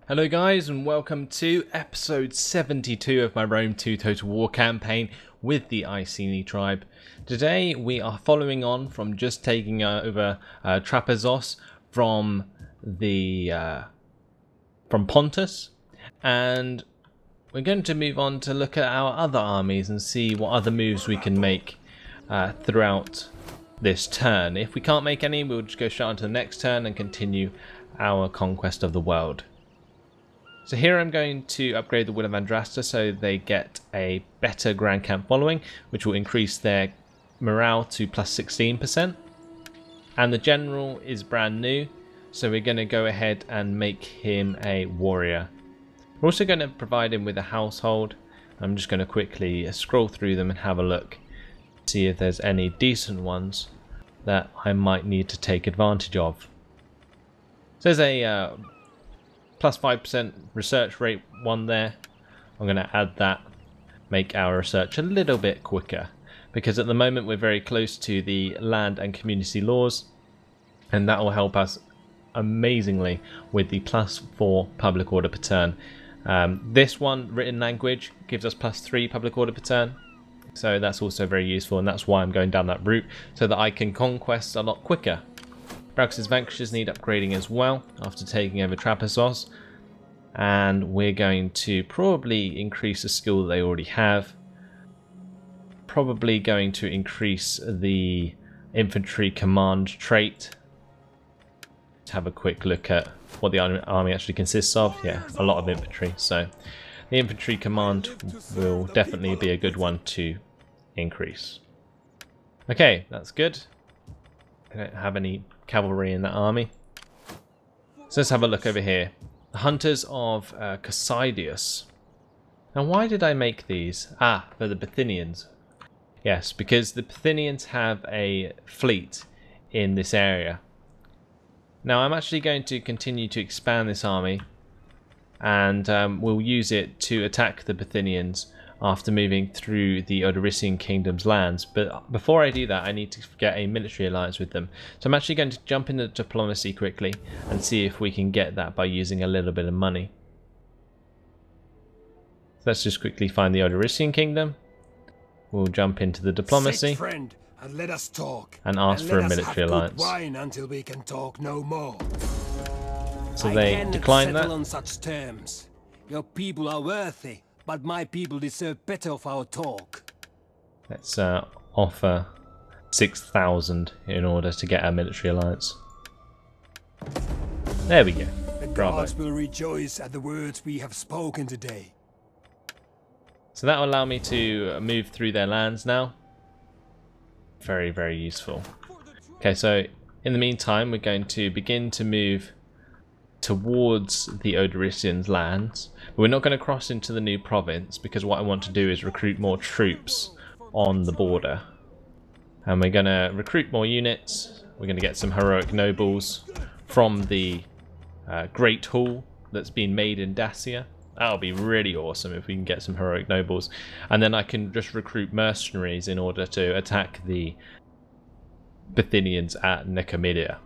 Hello guys, and welcome to episode 72 of my Rome 2 Total War campaign with the Iceni tribe. Today we are following on from just taking over Trapezos from Pontus, and we're going to move on to look at our other armies and see what other moves we can make throughout this turn. If we can't make any, we'll just go straight on to the next turn and continue our conquest of the world. So here I'm going to upgrade the Will of Andrasta so they get a better Grand Camp following, which will increase their morale to plus 16%. And the general is brand new, so we're going to go ahead and make him a warrior. We're also going to provide him with a household. I'm just going to quickly scroll through them and have a look, see if there's any decent ones that I might need to take advantage of. So there's a plus 5% research rate one there. I'm going to add that, make our research a little bit quicker, because at the moment we're very close to the land and community laws, and that will help us amazingly with the plus 4 public order per turn. This one, written language, gives us plus 3 public order per turn, so that's also very useful, and that's why I'm going down that route, so that I can conquest a lot quicker. Braux's Vanquishers need upgrading as well after taking over Trapezos, and we're going to probably increase a skill that they already have. Probably going to increase the infantry command trait. Let's have a quick look at what the army actually consists of. Yeah, a lot of infantry, so the infantry command will definitely be a good one to increase. Okay, that's good. I don't have any cavalry in that army. So let's have a look over here. The Hunters of Cassidius. Now why did I make these? Ah, for the Bithynians. Yes, because the Bithynians have a fleet in this area. Now I'm actually going to continue to expand this army, and we'll use it to attack the Bithynians after moving through the Odrysian Kingdom's lands. But before I do that, I need to get a military alliance with them. So I'm actually going to jump into diplomacy quickly and see if we can get that by using a little bit of money. So let's just quickly find the Odrysian Kingdom. We'll jump into the diplomacy. Sit, friend, and let us talk, and ask for a military alliance. Wine until we can talk no more. So they decline that. On such terms. Your people are worthy, but my people deserve better of our talk. Let's offer 6,000 in order to get our military alliance. There we go. The Bravo. gods will rejoice at the words we have spoken today. So that will allow me to move through their lands now. Very, very useful. Okay, so in the meantime, we're going to begin to move towards the Odrysians' lands. But we're not going to cross into the new province, because what I want to do is recruit more troops on the border. And we're going to recruit more units. We're going to get some heroic nobles from the Great Hall that's been made in Dacia. That'll be really awesome if we can get some heroic nobles. And then I can just recruit mercenaries in order to attack the Bithynians at Nicomedia.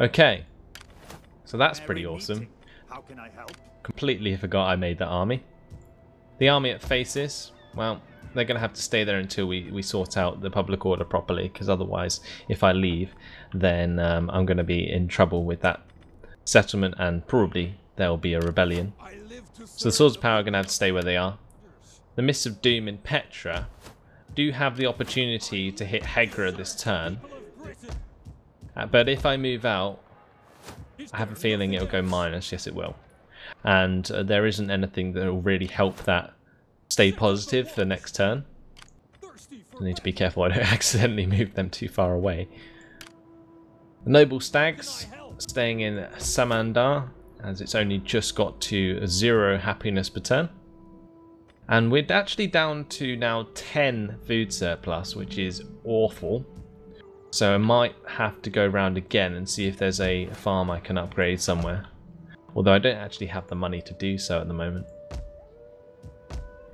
Okay. So that's pretty awesome. How can I help? Completely forgot I made that army. The army at Phasis, well, they're going to have to stay there until we sort out the public order properly, because otherwise, if I leave, then I'm going to be in trouble with that settlement, and probably there'll be a rebellion. So the Swords of Power are going to have to stay where they are. The Mists of Doom in Petra do have the opportunity to hit Hegra this turn, but if I move out, I have a feeling it'll go minus. Yes, it will. And there isn't anything that will really help that stay positive for next turn. I need to be careful I don't accidentally move them too far away. The Noble Stags staying in Samandar, as it's only just got to 0 happiness per turn. And we're actually down to now 10 food surplus, which is awful. So I might have to go around again and see if there's a farm I can upgrade somewhere. Although I don't actually have the money to do so at the moment.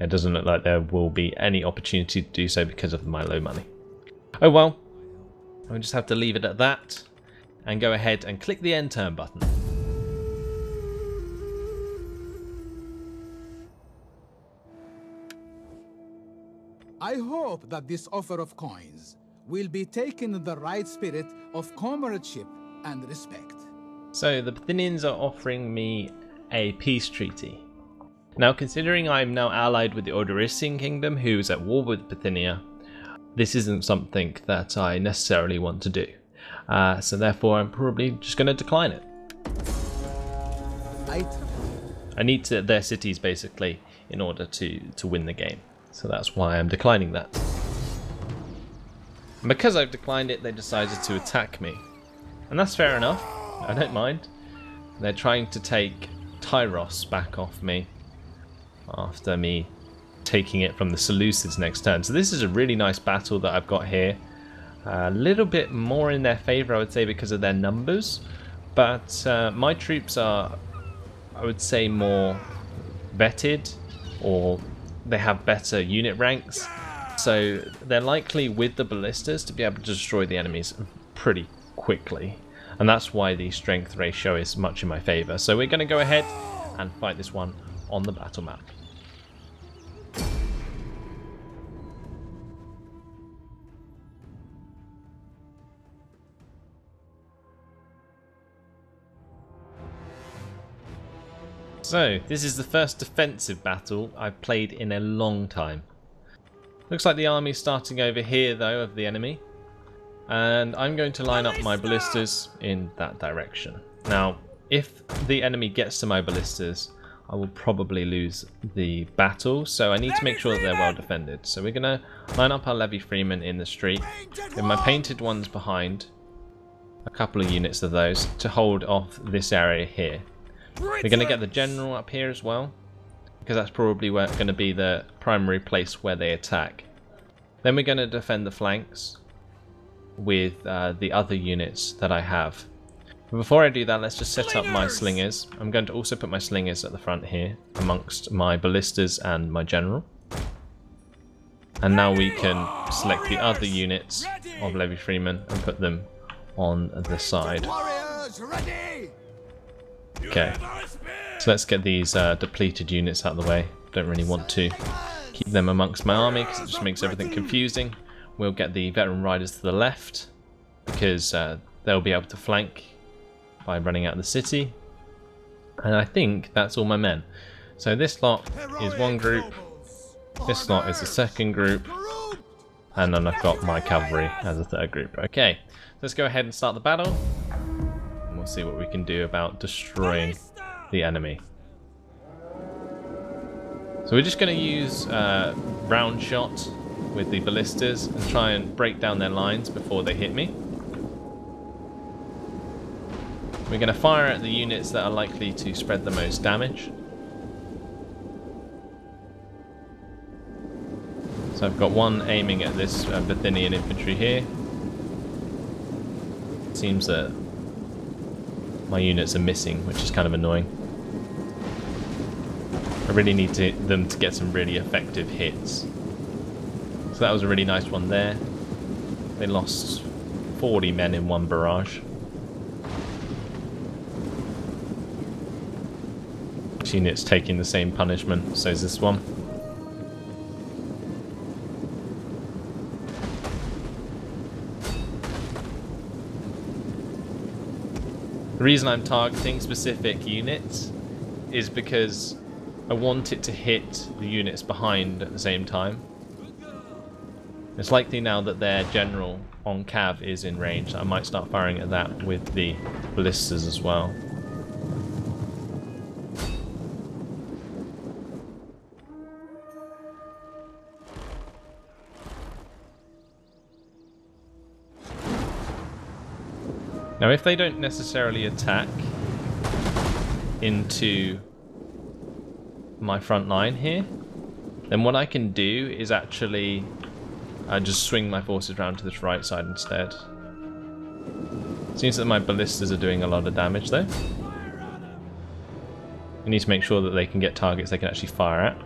It doesn't look like there will be any opportunity to do so because of my low money. Oh well, I'll just have to leave it at that and go ahead and click the end turn button. I hope that this offer of coins will be taken in the right spirit of comradeship and respect. So the Bithynians are offering me a peace treaty. Now, considering I'm now allied with the Odorisian Kingdom, who is at war with Bithynia, this isn't something that I necessarily want to do. So therefore I'm probably just going to decline it. I need their cities basically in order to win the game. So that's why I'm declining that. And because I've declined it, they decided to attack me. And that's fair enough. I don't mind. They're trying to take Tyros back off me after me taking it from the Seleucids next turn. So this is a really nice battle that I've got here. A little bit more in their favour, I would say, because of their numbers. But my troops are, I would say, more vetted, or they have better unit ranks. So they're likely, with the ballistas, to be able to destroy the enemies pretty quickly. And that's why the strength ratio is much in my favour. So we're going to go ahead and fight this one on the battle map. So, this is the first defensive battle I've played in a long time. Looks like the army's starting over here though, of the enemy. And I'm going to line up my ballistas in that direction. Now, if the enemy gets to my ballistas, I will probably lose the battle, so I need to make sure that they're well defended. So we're going to line up our levy freemen in the street, with my painted ones behind, a couple of units of those, to hold off this area here. We're going to get the general up here as well, because that's probably going to be the primary place where they attack. Then we're going to defend the flanks with the other units that I have. But before I do that, let's just set up my slingers. I'm going to also put my slingers at the front here, amongst my ballistas and my general. And now we can select the other units of levy freemen and put them on the side. Okay, so let's get these depleted units out of the way. Don't really want to keep them amongst my army because it just makes everything confusing. We'll get the veteran riders to the left because they'll be able to flank by running out of the city. And I think that's all my men. So this lot is one group, this lot is the second group, and then I've got my cavalry as a third group. Okay, let's go ahead and start the battle. We'll see what we can do about destroying the enemy. So we're just going to use round shot with the ballistas and try and break down their lines before they hit me. We're going to fire at the units that are likely to spread the most damage. So I've got one aiming at this Bithynian infantry here. It seems that my units are missing, which is kind of annoying. I really need them to get some really effective hits. So that was a really nice one there. They lost 40 men in one barrage. This unit's taking the same punishment, so is this one. The reason I'm targeting specific units is because I want it to hit the units behind at the same time. It's likely now that their general on Cav is in range, so I might start firing at that with the ballistas as well. Now if they don't necessarily attack into my front line here, then what I can do is actually just swing my forces around to this right side instead. Seems that my ballistas are doing a lot of damage though. We need to make sure that they can get targets they can actually fire at.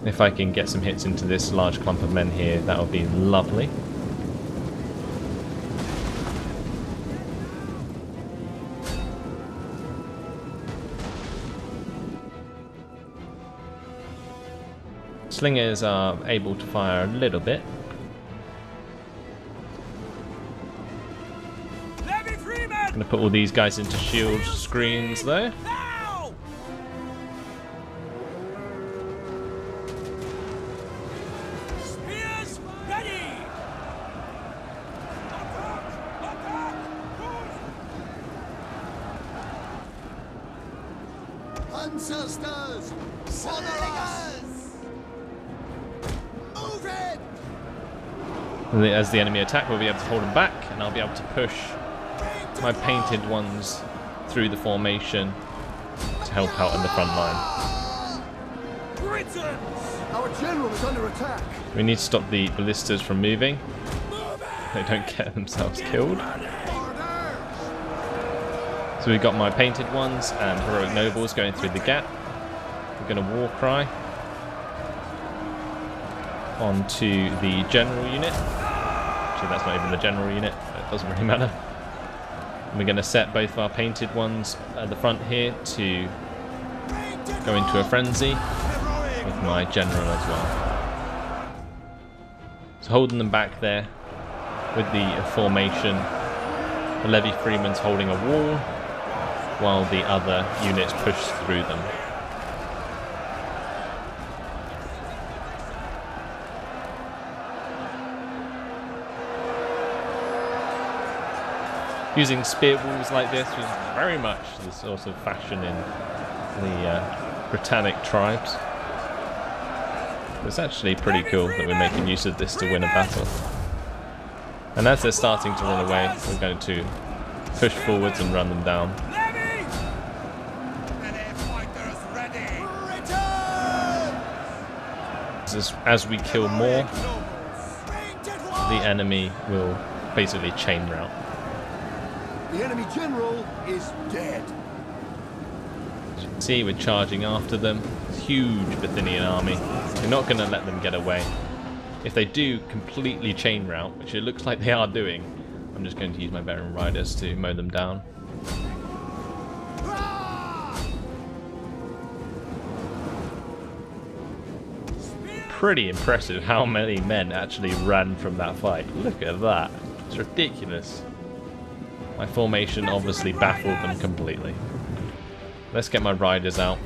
If I can get some hits into this large clump of men here, that would be lovely. Slingers are able to fire a little bit. I'm going to put all these guys into shield screens though. Spears ready. Ancestors, Shenanigans! Move it! And as the enemy attack, we'll be able to hold them back, and I'll be able to push my painted ones through the formation to help out in the front line. Brits! Our general is under attack. We need to stop the ballistas from moving. They don't get themselves killed. So we've got my painted ones and heroic nobles going through the gap. We're going to war cry onto the general unit. Actually, that's not even the general unit, but it doesn't really matter. And we're going to set both our painted ones at the front here to go into a frenzy with my general as well. So holding them back there with the formation. The Levy Freeman's holding a wall while the other units push through them. Using spear walls like this was very much the sort of fashion in the Britannic tribes. It's actually pretty cool that we're making use of this to win a battle. And as they're starting to run away, we're going to push forwards and run them down. As we kill more, the enemy will basically chain route. The enemy general is dead. As you can see, we're charging after them. Huge Bithynian army. We're not going to let them get away. If they do completely chain route, which it looks like they are doing, I'm just going to use my veteran riders to mow them down. Pretty impressive how many men actually ran from that fight. Look at that. It's ridiculous. My formation obviously baffled them completely. Let's get my riders out.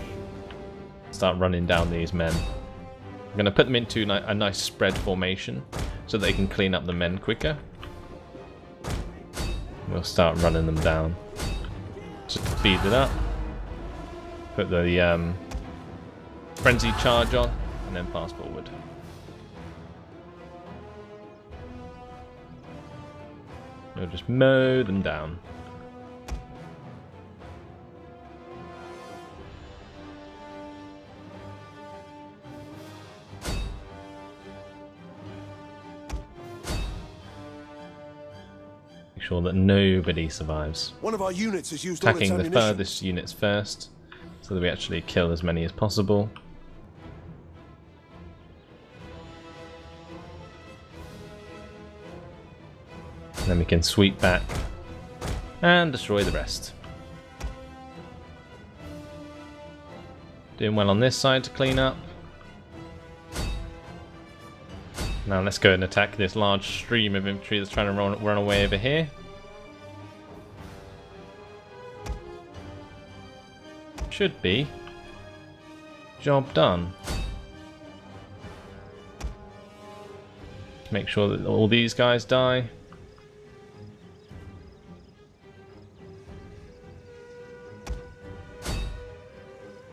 Start running down these men. I'm going to put them into a nice spread formation so they can clean up the men quicker. We'll start running them down. Just speed it up. Put the frenzy charge on and then pass forward. We'll just mow them down. Make sure that nobody survives. One of our units has used all its Attacking the ammunition. furthest units first, so that we actually kill as many as possible. And then we can sweep back and destroy the rest. Doing well on this side to clean up. Now let's go and attack this large stream of infantry that's trying to run away over here. Should be. Job done. Make sure that all these guys die.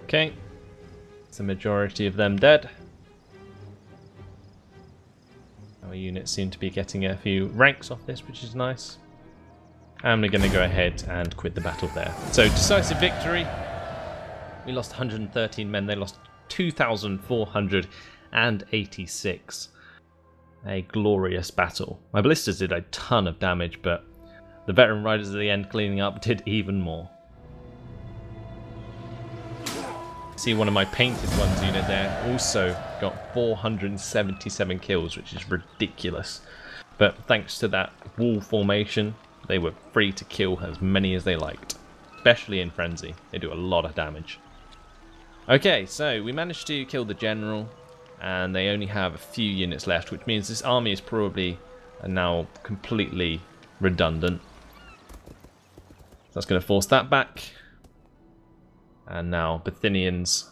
Okay, it's the majority of them dead. Our units seem to be getting a few ranks off this, which is nice. And we're going to go ahead and quit the battle there. So, decisive victory. We lost 113 men, they lost 2,486. A glorious battle. My ballistas did a ton of damage, but the veteran riders at the end cleaning up did even more. See one of my painted ones unit there also got 477 kills, which is ridiculous. But thanks to that wall formation, they were free to kill as many as they liked, especially in frenzy. They do a lot of damage. Okay, so we managed to kill the general, and they only have a few units left, which means this army is probably now completely redundant. So that's going to force that back. And now Bithynians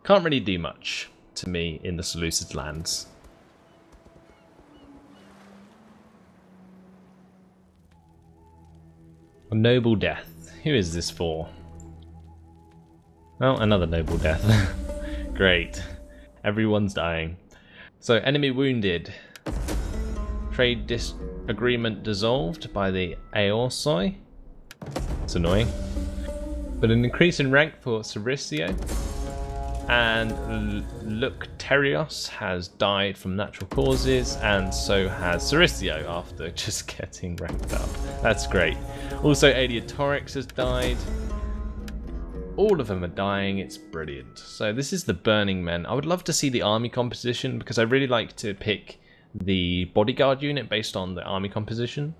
can't really do much to me in the Seleucid lands. A noble death. Who is this for? Oh, another noble death. Great. Everyone's dying. So, enemy wounded. Trade disagreement dissolved by the Aorsoi. It's annoying. But an increase in rank for Cericio. And Lucterios has died from natural causes, and so has Cericio after just getting ranked up. That's great. Also, Adiatorix has died. All of them are dying. It's brilliant. So this is the Burning Men. I would love to see the army composition because I really like to pick the bodyguard unit based on the army composition.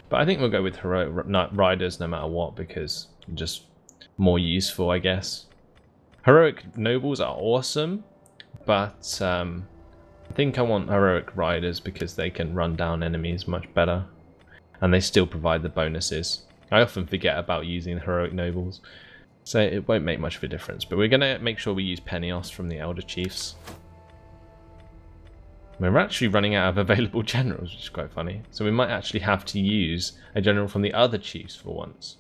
But I think we'll go with heroic riders no matter what because just more useful, I guess. Heroic nobles are awesome, but I think I want heroic riders because they can run down enemies much better. And they still provide the bonuses. I often forget about using heroic nobles. So it won't make much of a difference, but we're going to make sure we use Penios from the Elder Chiefs. We're actually running out of available generals, which is quite funny. So we might actually have to use a general from the other chiefs for once.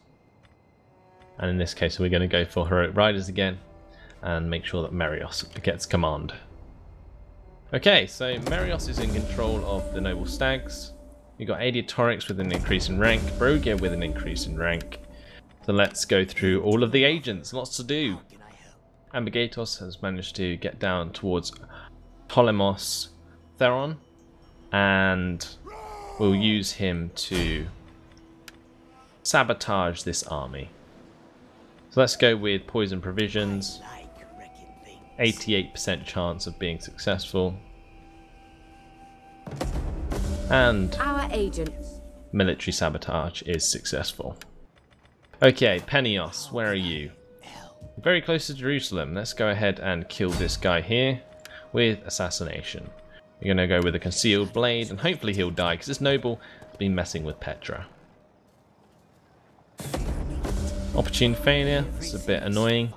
And in this case, we're going to go for Heroic Riders again and make sure that Merios gets command. Okay, so Merios is in control of the Noble Stags. We've got Adiatorix with an increase in rank, Brogia with an increase in rank. So let's go through all of the agents, lots to do. Ambigatos has managed to get down towards Ptolemos Theron, and we'll use him to sabotage this army. So let's go with Poison Provisions, 88% chance of being successful, and our agent. Military Sabotage is successful. Okay, Penios, where are you? Very close to Jerusalem. Let's go ahead and kill this guy here with Assassination. We're going to go with a Concealed Blade, and hopefully he'll die, because this noble has been messing with Petra. Opportune Failure. It's a bit annoying.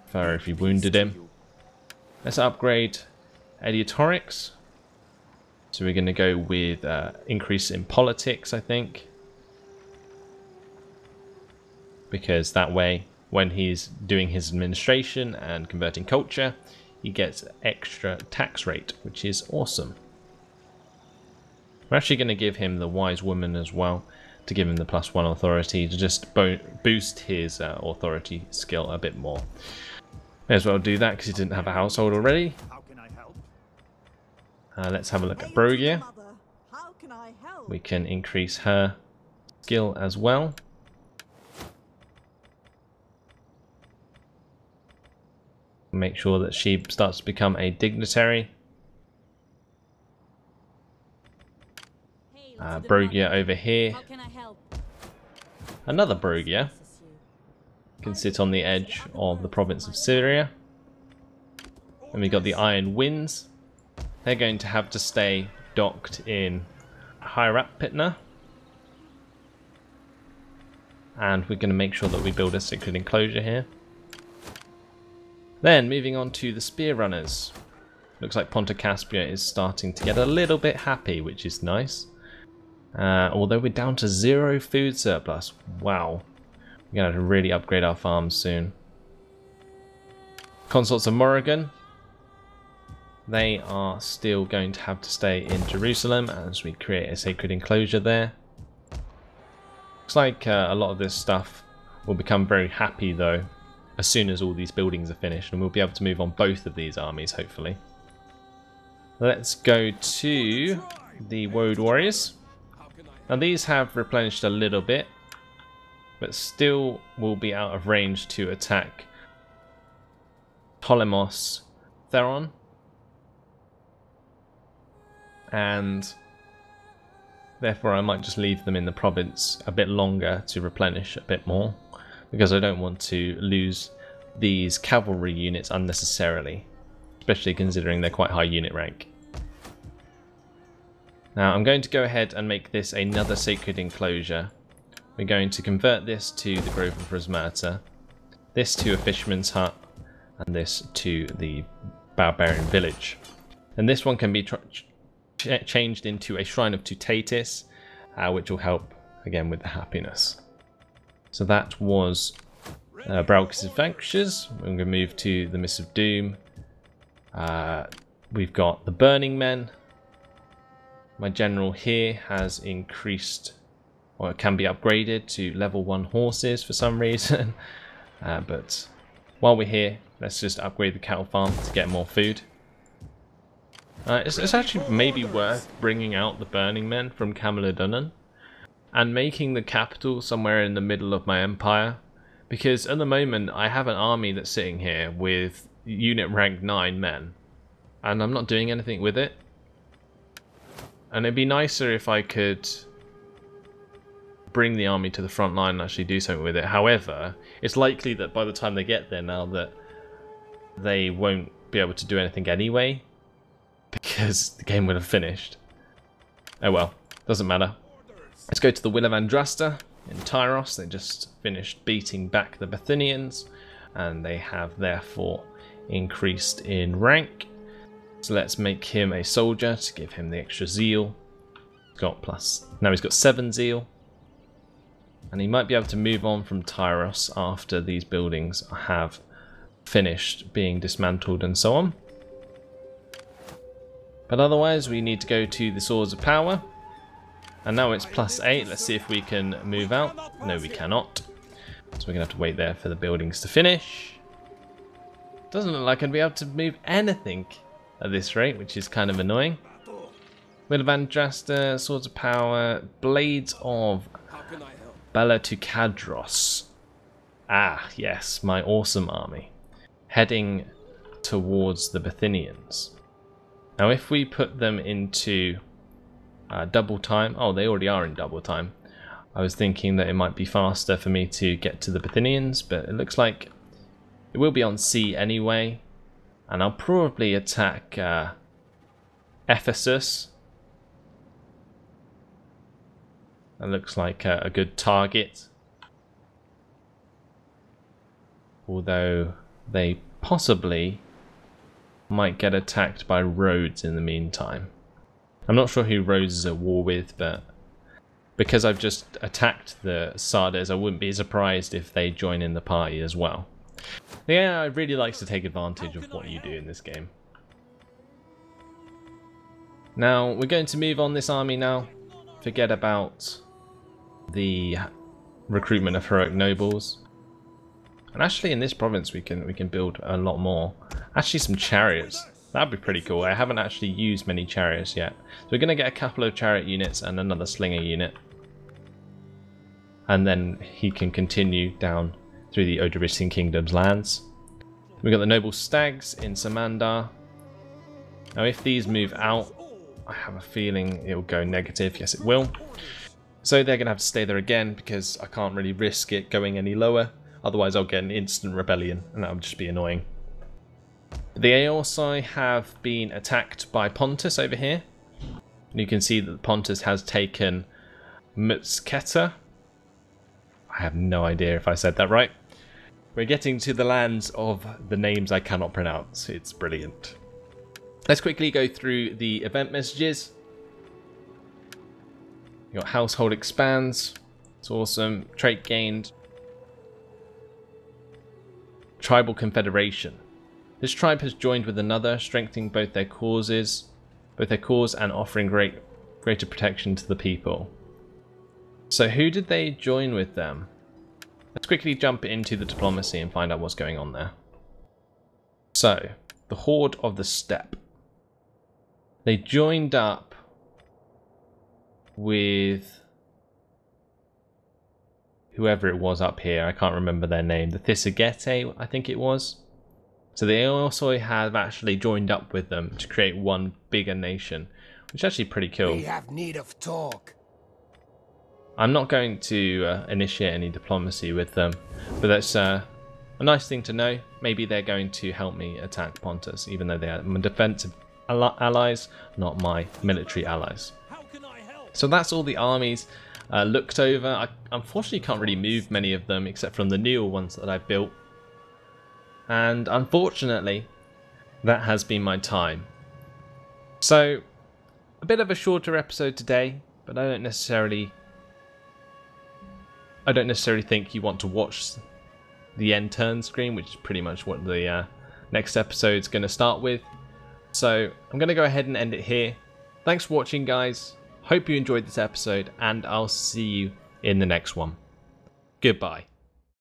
Prefer if you wounded him. Let's upgrade Adiatorix. So we're going to go with increase in politics, I think. Because that way, when he's doing his administration and converting culture, he gets extra tax rate, which is awesome. We're actually going to give him the Wise Woman as well, to give him the +1 authority, to just boost his authority skill a bit more. May as well do that because he didn't have a household already. Let's have a look at Brogia. We can increase her skill as well. Make sure that she starts to become a dignitary. Brogia over here. Another Brogia can sit on the edge of the province of Syria. And we got the Iron Winds. They're going to have to stay docked in Hierapitna. And we're going to make sure that we build a sacred enclosure here. Then, moving on to the Spear Runners. Looks like Ponta Caspia is starting to get a little bit happy, which is nice. Although we're down to 0 food surplus. Wow. We're going to have to really upgrade our farms soon. Consorts of Morrigan. They are still going to have to stay in Jerusalem as we create a sacred enclosure there. Looks like a lot of this stuff will become very happy though, as soon as all these buildings are finished, and we'll be able to move on both of these armies, hopefully. Let's go to the Woad Warriors. Now these have replenished a little bit, but still will be out of range to attack Ptolemos Theron. And therefore I might just leave them in the province a bit longer to replenish a bit more, because I don't want to lose these cavalry units unnecessarily. especially considering they're quite high unit rank. Now I'm going to go ahead and make this another sacred enclosure. We're going to convert this to the Grove of Rosmerta, this to a fisherman's hut, and this to the barbarian village. And this one can be changed into a shrine of Tutatis, which will help again with the happiness. So that was Braucus' Vanquishers. We're going to move to the Mists of Doom. We've got the Burning Men. My general here has increased, or it can be upgraded to level 1 horses for some reason. But while we're here, let's just upgrade the cattle farm to get more food. It's actually maybe worth bringing out the Burning Men from Camalodunum and making the capital somewhere in the middle of my empire, because at the moment I have an army that's sitting here with unit rank 9 men and I'm not doing anything with it. And it'd be nicer if I could bring the army to the front line and actually do something with it. However, it's likely that by the time they get there now that they won't be able to do anything anyway, because the game would have finished. Oh well, doesn't matter. Let's go to the Will of Andrasta in Tyros. They just finished beating back the Bithynians, and they have therefore increased in rank. So let's make him a soldier to give him the extra zeal. Now he's got 7 zeal. And he might be able to move on from Tyros after these buildings have finished being dismantled and so on. But otherwise we need to go to the Swords of Power. And now it's +8. Let's see if we can move out. No, we cannot. So we're going to have to wait there for the buildings to finish. Doesn't look like I'd be able to move anything at this rate, which is kind of annoying. Will of Andrasta, Swords of Power, Blades of Balatukadros. Ah, yes, my awesome army. Heading towards the Bithynians. Now if we put them into double time... Oh, they already are in double time. I was thinking that it might be faster for me to get to the Bithynians, but it looks like it will be on sea anyway. And I'll probably attack Ephesus. That looks like a good target. Although they possibly might get attacked by Rhodes in the meantime. I'm not sure who Rhodes is at war with, but because I've just attacked the Sardes, I wouldn't be surprised if they join in the party as well. Yeah, I really like to take advantage of what you do in this game. Now, we're going to move on this army now. Forget about the recruitment of heroic nobles. And actually in this province we can build a lot more. Actually some chariots. That'd be pretty cool. I haven't actually used many chariots yet. So we're going to get a couple of chariot units and another slinger unit. And then he can continue down through the Odrysian Kingdom's lands. We've got the noble stags in Samandar. Now if these move out, I have a feeling it will go negative. Yes, it will. So they're going to have to stay there again because I can't really risk it going any lower. Otherwise I'll get an instant rebellion and that would just be annoying. The Aorsi have been attacked by Pontus over here. And you can see that Pontus has taken Mutzketa. I have no idea if I said that right. We're getting to the lands of the names I cannot pronounce. It's brilliant. Let's quickly go through the event messages. You got household expands. It's awesome. Trait gained. Tribal confederation. This tribe has joined with another, strengthening both their cause and offering greater protection to the people. So who did they join with them? Let's quickly jump into the diplomacy and find out what's going on there. So, the Horde of the Steppe. They joined up with whoever it was up here. I can't remember their name. The Thisagete, I think it was. So they also have actually joined up with them to create one bigger nation, which is actually pretty cool. We have need of talk. I'm not going to initiate any diplomacy with them, but let's A nice thing to know. Maybe they're going to help me attack Pontus, even though they are my defensive allies, not my military allies. So that's all the armies looked over. I unfortunately can't really move many of them except from the newer ones that I've built. And unfortunately, that has been my time. So, a bit of a shorter episode today, but I don't necessarily think you want to watch the end turn screen, which is pretty much what the next episode is going to start with. So I'm going to go ahead and end it here. Thanks for watching, guys. Hope you enjoyed this episode, and I'll see you in the next one. Goodbye.